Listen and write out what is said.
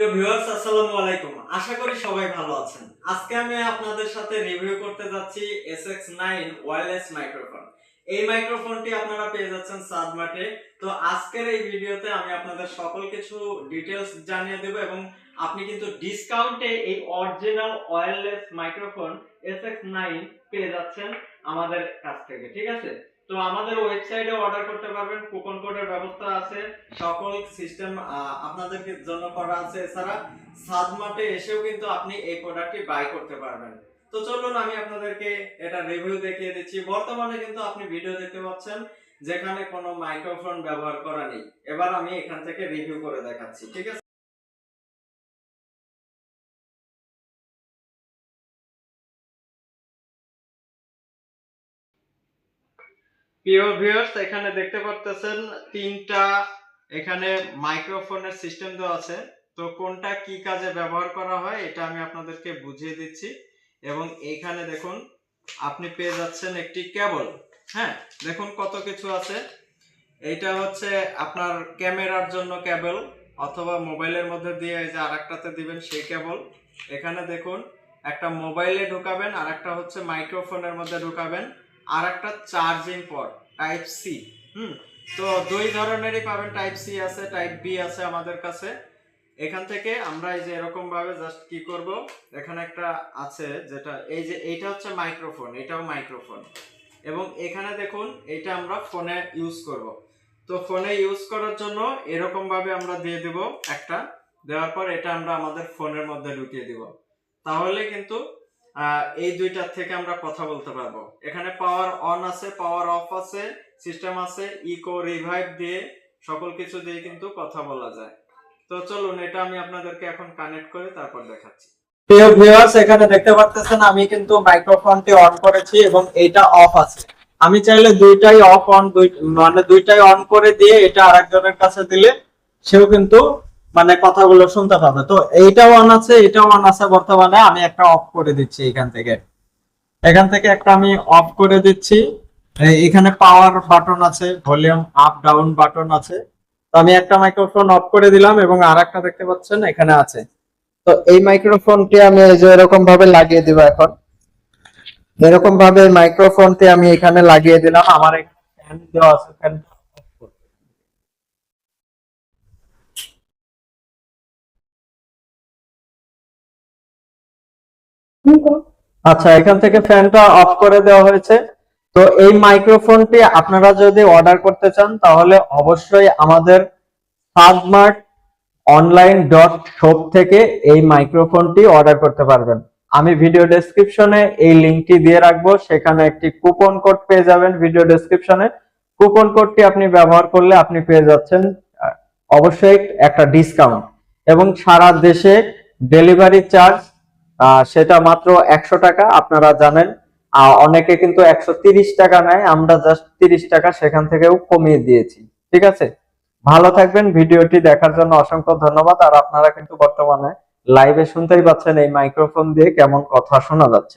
প্রিয় ভিউয়ার্স, আসসালামু আলাইকুম। আশা করি সবাই ভালো আছেন। আজকে আমি আপনাদের সাথে রিভিউ করতে যাচ্ছি SX9 ওয়্যারলেস মাইক্রোফোন। এই মাইক্রোফোনটি আপনারা পেয়ে যাচ্ছেন সাদমার্টে। তো আজকের এই ভিডিওতে আমি আপনাদের সকল কিছু ডিটেইলস জানিয়ে দেব এবং আপনি কিন্তু ডিসকাউন্টে এই অরিজিনাল ওয়্যারলেস মাইক্রোফোন SX9 পেয়ে যাচ্ছেন আমাদের কাছ থেকে। ঠিক আছে? তো আমাদের ওয়েবসাইটে অর্ডার করতে পারবেন, কুপন কোডের ব্যবস্থা আছে, সকল সিস্টেম আপনাদের জন্য করা আছে। এছাড়া সাদমার্টে এসেও কিন্তু আপনি এই প্রোডাক্টটি বাই করতে পারবেন। তো চলুন আমি আপনাদেরকে এটা রিভিউ দেখিয়ে দিচ্ছি। বর্তমানে কিন্তু আপনি ভিডিও দেখতে পাচ্ছেন যেখানে কোনো মাইক্রোফোন ব্যবহার করা নেই। এবার আমি এখান থেকে রিভিউ করে দেখাচ্ছি। ঠিক আছে? প্রিয় ভিউয়ার্স, এখানে দেখতে পারতেছেন তিনটা এখানে মাইক্রোফোনের সিস্টেম দেওয়া আছে। তো কোনটা কি কাজে ব্যবহার করা হয় এটা আমি আপনাদেরকে বুঝিয়ে দিচ্ছি। এবং এইখানে দেখুন আপনি পেয়ে যাচ্ছেন একটি কেবল। হ্যাঁ, দেখুন কত কিছু আছে। এইটা হচ্ছে আপনার ক্যামেরার জন্য কেবল, অথবা মোবাইলের মধ্যে দিয়ে এই যে আরেকটাতে দিবেন সেই কেবল। এখানে দেখুন একটা মোবাইলে ঢোকাবেন, আর একটা হচ্ছে মাইক্রোফোনের মধ্যে ঢোকাবেন, আর একটা চার্জিং পোর্ট টাইপ সি। তো দুই ধরনেরই পাবেন, টাইপ সি আছে, টাইপ বি আছে আমাদের কাছে। এখান থেকে আমরা এই যে এরকম ভাবে জাস্ট কি করব, এখানে একটা আছে যেটা এই যে এইটা হচ্ছে মাইক্রোফোন, এটাও মাইক্রোফোন। এবং এখানে দেখুন এটা আমরা ফোনে ইউজ করব। তো ফোনে ইউজ করার জন্য এরকম ভাবে আমরা দিয়ে দিব একটা, দেওয়ার পর এটা আমরা আমাদের ফোনের মধ্যে ঢুকিয়ে দিব। তাহলে কিন্তু এই দুইটার থেকে আমরা কথা বলতে পারবো। এখানে পাওয়ার অন আছে, পাওয়ার অফ আছে, সিস্টেম আছে, ইকো রিভাইভ দিয়ে সকল কিছু দিয়ে কিন্তু কথা বলা যায়। তো চলুন এটা আমি আপনাদেরকে এখন কানেক্ট করে তারপর দেখাচ্ছি। প্রিয় ভিউয়ার্স, এখানে দেখতে পাচ্ছেন আমি কিন্তু মাইক্রোফোনটি অন করেছি এবং এটা অফ আছে। আমি চাইলে দুইটাই অফ অন মানে দুইটাই অন করে দিয়ে এটা আরেকজনের কাছে দিলে সেও কিন্তু মানে কথাগুলো শুনতে পাবে। তো এইটাও অন আছে, এটাও অন আছে। বর্তমানে আমি একটা অফ করে দিচ্ছি এখান থেকে একটা আমি অফ করে দিচ্ছি। এখানে পাওয়ার বাটন আছে, ভলিউম আপ ডাউন বাটন আছে। তো আমি একটা মাইক্রোফোন অফ করে দিলাম এবং আরেকটা দেখতে পাচ্ছেন এখানে আছে। তো এই মাইক্রোফোনটি আমি এই যে এরকম ভাবে লাগিয়ে দিব। এখন এরকম ভাবে মাইক্রোফোনটি আমি এখানে লাগিয়ে দিলাম। আমার একটা ফ্যান দেওয়া আছে, ফ্যান। আচ্ছা, এখান থেকে ফ্যানটা অফ করে দেওয়া হয়েছে। তো এই মাইক্রোফোনটি আপনারা যদি অর্ডার করতে চান তাহলে অবশ্যই আমাদের সাদমার্ট অনলাইন ডট শপ থেকে এই মাইক্রোফোনটি অর্ডার করতে পারবেন। আমি ভিডিও ডেসক্রিপশনে এই লিংকটি দিয়ে রাখবো, সেখানে একটি কুপন কোড পেয়ে যাবেন। ভিডিও ডেসক্রিপশনে কুপন কোডটি আপনি ব্যবহার করলে আপনি পেয়ে যাচ্ছেন অবশ্যই একটা ডিসকাউন্ট। এবং সারা দেশে ডেলিভারি চার্জ সেটা মাত্র 100 টাকা। আপনারা জানেন অনেকে কিন্তু 130 টাকা নেয়, আমরা জাস্ট 30 টাকা সেখান থেকেও কমিয়ে দিয়েছি। ঠিক আছে? ভালো থাকবেন। ভিডিওটি দেখার জন্য অসংখ্য ধন্যবাদ। আর আপনারা কিন্তু বর্তমানে লাইভে শুনতেই পাচ্ছেন এই মাইক্রোফোন দিয়ে কেমন কথা শোনা যাচ্ছে।